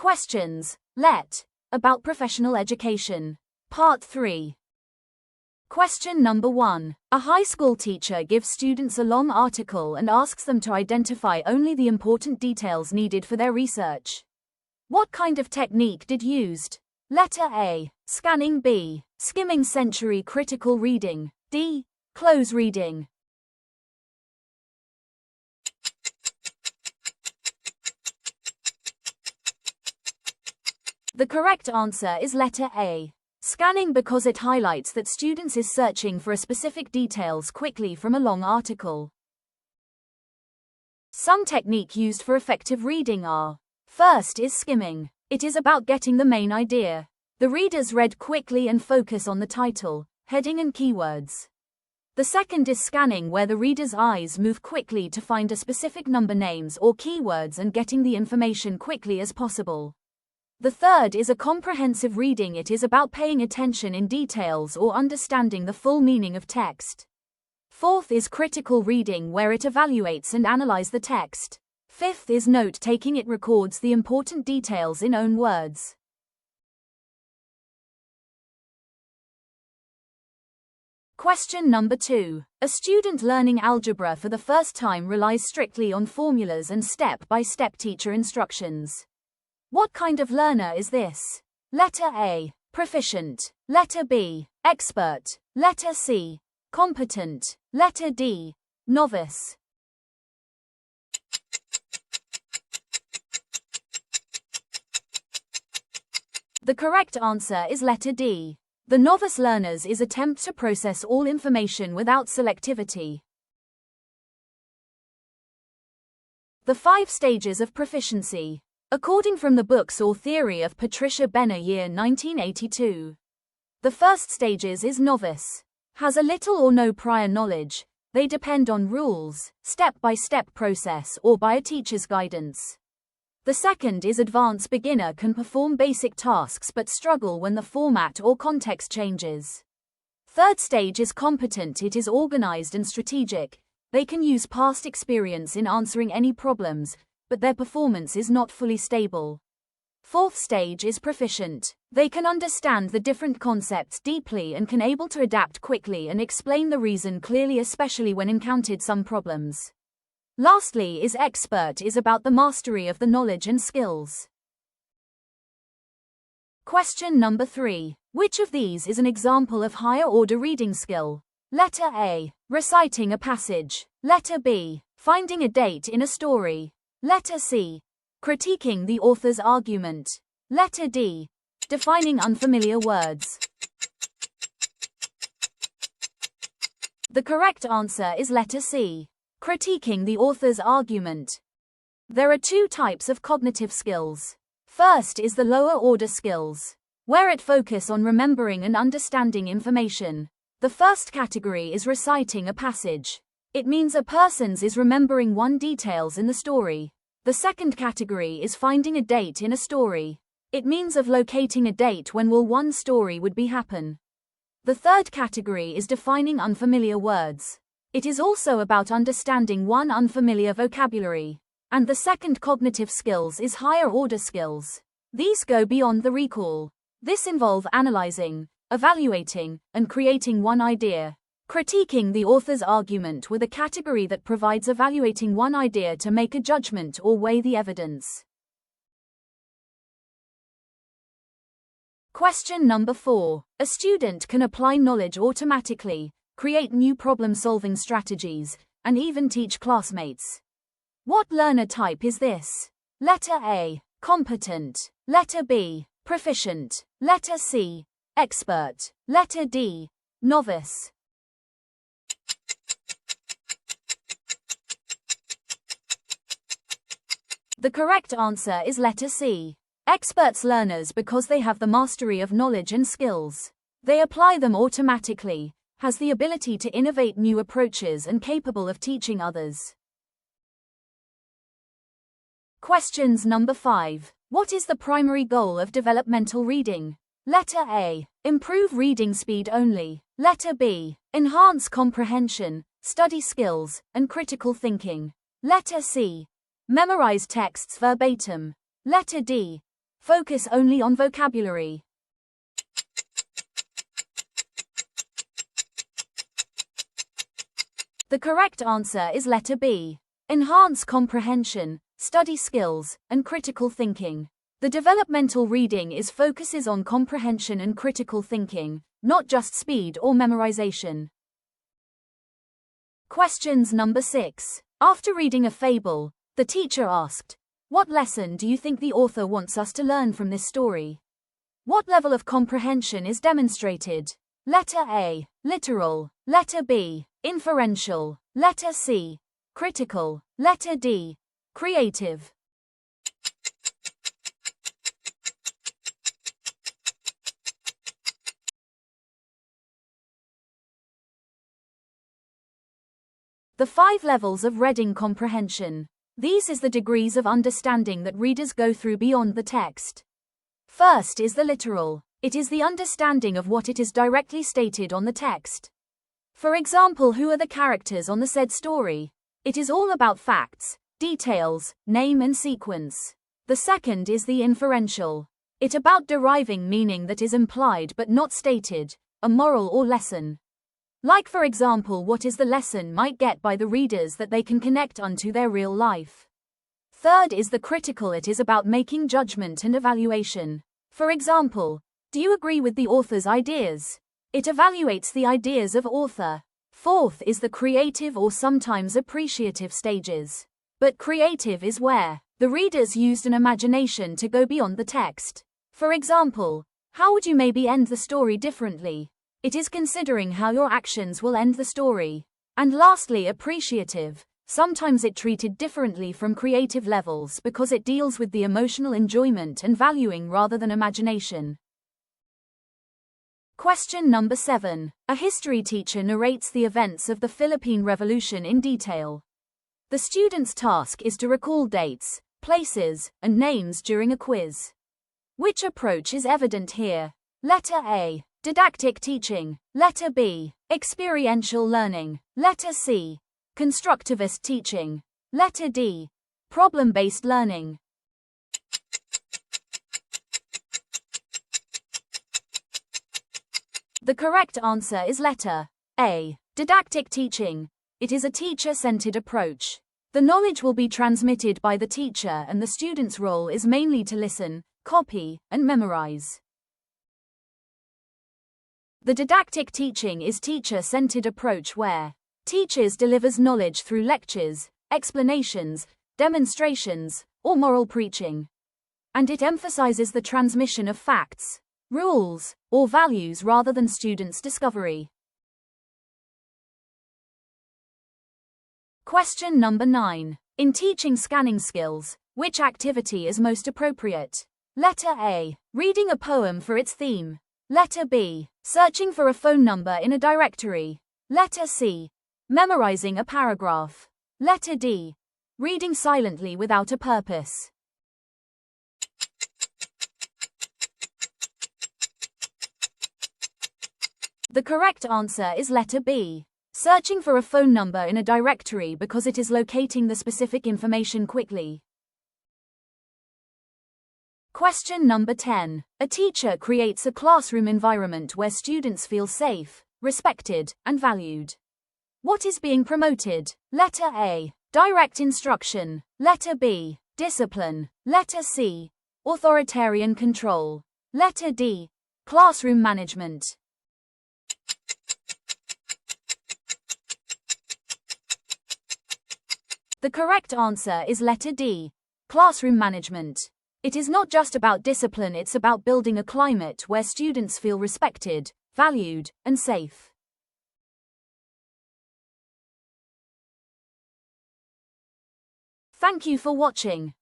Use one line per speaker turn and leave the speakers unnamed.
Questions. Let. About professional education. Part 3. Question number 1. A high school teacher gives students a long article and asks them to identify only the important details needed for their research. What kind of technique did used? Letter A. Scanning. B. Skimming. Century critical reading. D. Close reading. The correct answer is letter A. Scanning, because it highlights that students is searching for a specific details quickly from a long article. Some technique used for effective reading are: first is skimming. It is about getting the main idea. The readers read quickly and focus on the title, heading and keywords. The second is scanning, where the reader's eyes move quickly to find a specific number, names or keywords, and getting the information quickly as possible. The third is a comprehensive reading. It is about paying attention in details or understanding the full meaning of text. Fourth is critical reading, where it evaluates and analyzes the text. Fifth is note-taking. It records the important details in own words. Question number 2. A student learning algebra for the first time relies strictly on formulas and step-by-step teacher instructions. What kind of learner is this? Letter A. Proficient. Letter B. Expert. Letter C. Competent. Letter D. Novice. The correct answer is letter D. The novice learners is attempt to process all information without selectivity. The 5 stages of proficiency. According from the books or theory of Patricia Benner, year 1982. The first stages is novice. Has a little or no prior knowledge. They depend on rules, step-by-step process, or by a teacher's guidance. The second is advanced. Beginner can perform basic tasks but struggle when the format or context changes. Third stage is competent. It is organized and strategic. They can use past experience in answering any problems, but their performance is not fully stable. Fourth stage is proficient. They can understand the different concepts deeply and can able to adapt quickly and explain the reason clearly, especially when encountered some problems. Lastly is expert, is about the mastery of the knowledge and skills. Question number 3. Which of these is an example of higher order reading skill? Letter A. Reciting a passage. Letter B. Finding a date in a story. Letter C. Critiquing the author's argument. Letter D. Defining unfamiliar words. The correct answer is letter C. Critiquing the author's argument. There are 2 types of cognitive skills. First is the lower order skills, where it focuses on remembering and understanding information. The first category is reciting a passage. It means a person's is remembering one details in the story. The second category is finding a date in a story. It means of locating a date when will one story would be happen. The third category is defining unfamiliar words. It is also about understanding one unfamiliar vocabulary. And the second cognitive skills is higher order skills. These go beyond the recall. This involve analyzing, evaluating, and creating one idea. Critiquing the author's argument with a category that provides evaluating one idea to make a judgment or weigh the evidence. Question number 4. A student can apply knowledge automatically, create new problem-solving strategies, and even teach classmates. What learner type is this? Letter A. Competent. Letter B. Proficient. Letter C. Expert. Letter D. Novice. The correct answer is letter C. Experts learners, because they have the mastery of knowledge and skills. They apply them automatically, has the ability to innovate new approaches and capable of teaching others. Questions number 5. What is the primary goal of developmental reading? Letter A. Improve reading speed only. Letter B. Enhance comprehension, study skills, and critical thinking. Letter C. Memorize texts verbatim. Letter D. Focus only on vocabulary. The correct answer is letter B. Enhance comprehension, study skills, and critical thinking. The developmental reading focuses on comprehension and critical thinking, not just speed or memorization. Questions number 6. After reading a fable, the teacher asked, "What lesson do you think the author wants us to learn from this story?" What level of comprehension is demonstrated? Letter A. Literal. Letter B. Inferential. Letter C. Critical. Letter D. Creative. The 5 levels of reading comprehension. These is the degrees of understanding that readers go through beyond the text. First is the literal. It is the understanding of what it is directly stated on the text. For example, who are the characters on the said story? It is all about facts, details, name and sequence. The second is the inferential. It about deriving meaning that is implied but not stated, a moral or lesson. Like for example, what is the lesson might get by the readers that they can connect unto their real life. Third is the critical. It is about making judgment and evaluation. For example, do you agree with the author's ideas? It evaluates the ideas of author. Fourth is the creative or sometimes appreciative stages. But creative is where the readers used an imagination to go beyond the text. For example, how would you maybe end the story differently? It is considering how your actions will end the story. And lastly, appreciative. Sometimes it treated differently from creative levels because it deals with the emotional enjoyment and valuing rather than imagination. Question number 7. A history teacher narrates the events of the Philippine Revolution in detail. The student's task is to recall dates, places, and names during a quiz. Which approach is evident here? Letter A. Didactic teaching. Letter B. Experiential learning. Letter C. Constructivist teaching. Letter D. Problem-based learning. The correct answer is letter A. Didactic teaching. It is a teacher-centered approach. The knowledge will be transmitted by the teacher and the student's role is mainly to listen, copy, and memorize. The didactic teaching is teacher-centered approach where teachers delivers knowledge through lectures, explanations, demonstrations, or moral preaching. And it emphasizes the transmission of facts, rules, or values rather than students' discovery. Question number 9. In teaching scanning skills, which activity is most appropriate? Letter A. Reading a poem for its theme. Letter B. Searching for a phone number in a directory. Letter C. Memorizing a paragraph. Letter D. Reading silently without a purpose. The correct answer is letter B. Searching for a phone number in a directory because it is locating the specific information quickly. Question number 10. A teacher creates a classroom environment where students feel safe, respected, and valued. What is being promoted? Letter A. Direct instruction. Letter B. Discipline. Letter C. Authoritarian control. Letter D. Classroom management. The correct answer is letter D. Classroom management. It is not just about discipline, it's about building a climate where students feel respected, valued, and safe. Thank you for watching.